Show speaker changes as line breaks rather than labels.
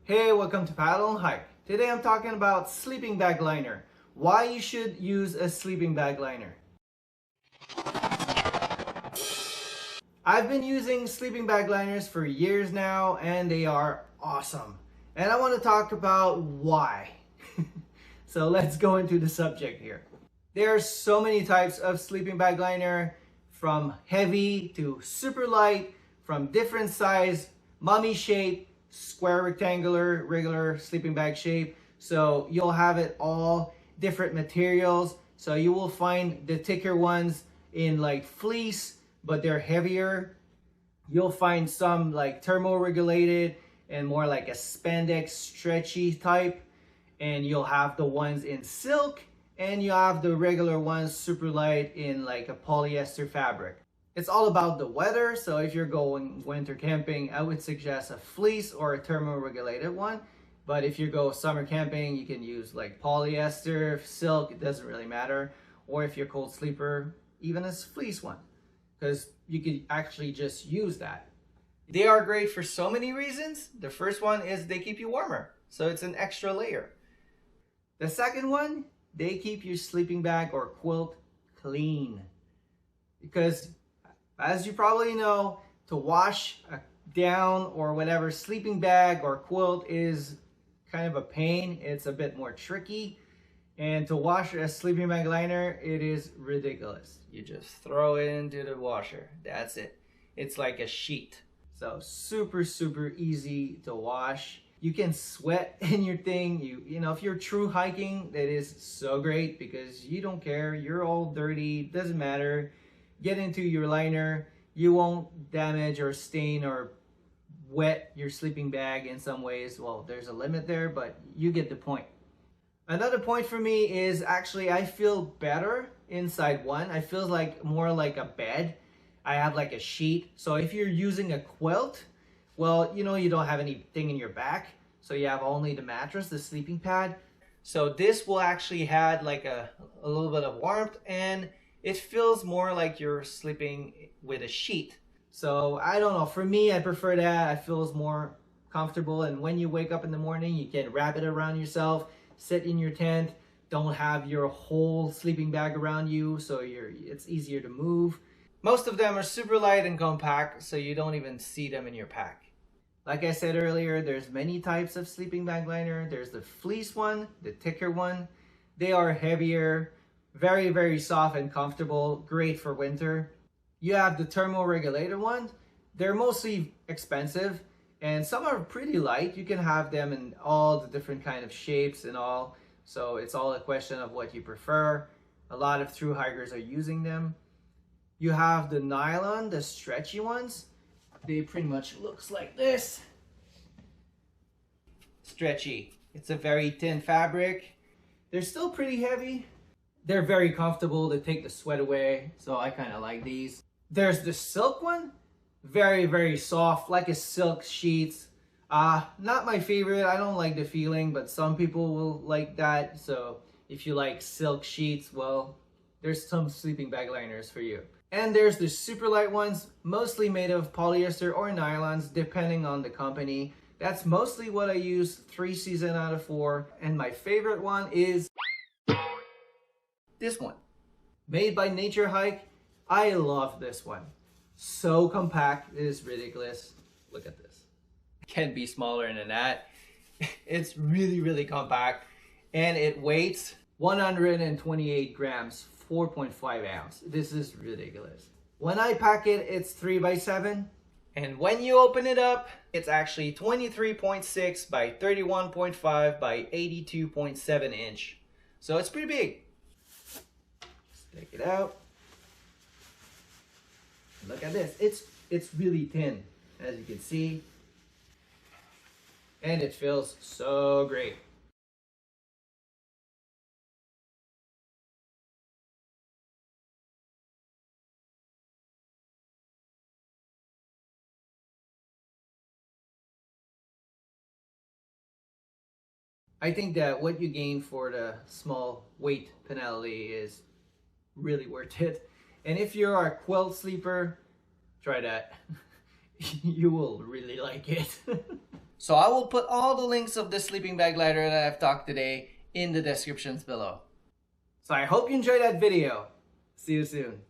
Hey, welcome to Paddle and Hike. Today I'm talking about sleeping bag liner. Why you should use a sleeping bag liner. I've been using sleeping bag liners for years now and they are awesome. And I want to talk about why. So let's go into the subject here. There are so many types of sleeping bag liner, from heavy to super light, from different size, mummy shape, square, rectangular, regular sleeping bag shape. So you'll have it all different materials. So you will find the thicker ones in like fleece, but they're heavier. You'll find some like thermoregulated and more like a spandex stretchy type. And you'll have the ones in silk, and you have the regular ones super light in like a polyester fabric. It's all about the weather, so if you're going winter camping, I would suggest a fleece or a thermoregulated one. But if you go summer camping, you can use like polyester, silk, it doesn't really matter. Or if you're a cold sleeper, even a fleece one, because you could actually just use that. They are great for so many reasons. The first one is they keep you warmer, so it's an extra layer. The second one, they keep your sleeping bag or quilt clean. Because as you probably know, to wash a down or whatever sleeping bag or quilt is kind of a pain. It's a bit more tricky. And to wash a sleeping bag liner, it is ridiculous. You just throw it into the washer. That's it. It's like a sheet. So super, super easy to wash. You can sweat in your thing. You know, if you're true hiking, that is so great because you don't care. You're all dirty, doesn't matter. Get into your liner. You won't damage or stain or wet your sleeping bag in some ways. Well, there's a limit there, but you get the point. Another point for me is actually I feel better inside one. I feel like more like a bed. I have like a sheet. So if you're using a quilt, well, you know, you don't have anything in your back. So you have only the mattress, the sleeping pad. So this will actually add like a little bit of warmth, and it feels more like you're sleeping with a sheet. So I don't know, for me, I prefer that. It feels more comfortable. And when you wake up in the morning, you can wrap it around yourself, sit in your tent, don't have your whole sleeping bag around you. So it's easier to move. Most of them are super light and compact, so you don't even see them in your pack. Like I said earlier, there's many types of sleeping bag liner. There's the fleece one, the thicker one. They are heavier, very, very soft and comfortable, great for winter. You have the thermoregulated ones. They're mostly expensive, and some are pretty light. You can have them in all the different kind of shapes and all. So it's all a question of what you prefer. A lot of thru hikers are using them. You have the nylon, the stretchy ones. They pretty much looks like this. Stretchy. It's a very thin fabric. They're still pretty heavy. They're very comfortable. They take the sweat away. So I kind of like these. There's the silk one. Very, very soft, like a silk sheets. Not my favorite. I don't like the feeling, but some people will like that. So if you like silk sheets, well, there's some sleeping bag liners for you. And there's the super light ones, mostly made of polyester or nylons, depending on the company. That's mostly what I use 3 seasons out of 4. And my favorite one is this one. Made by NatureHike. I love this one. So compact, it is ridiculous. Look at this. It can't be smaller than that. It's really, really compact. And it weighs 128 grams. 4.5 ounce. This is ridiculous. When I pack it, it's 3x7. And when you open it up, it's actually 23.6 by 31.5 by 82.7 inch. So it's pretty big. Let's take it out. Look at this. It's really thin, as you can see. And it feels so great. I think that what you gain for the small weight penalty is really worth it. And if you're a quilt sleeper, try that. You will really like it. So I will put all the links of the sleeping bag liner that I've talked today in the descriptions below. So I hope you enjoyed that video. See you soon.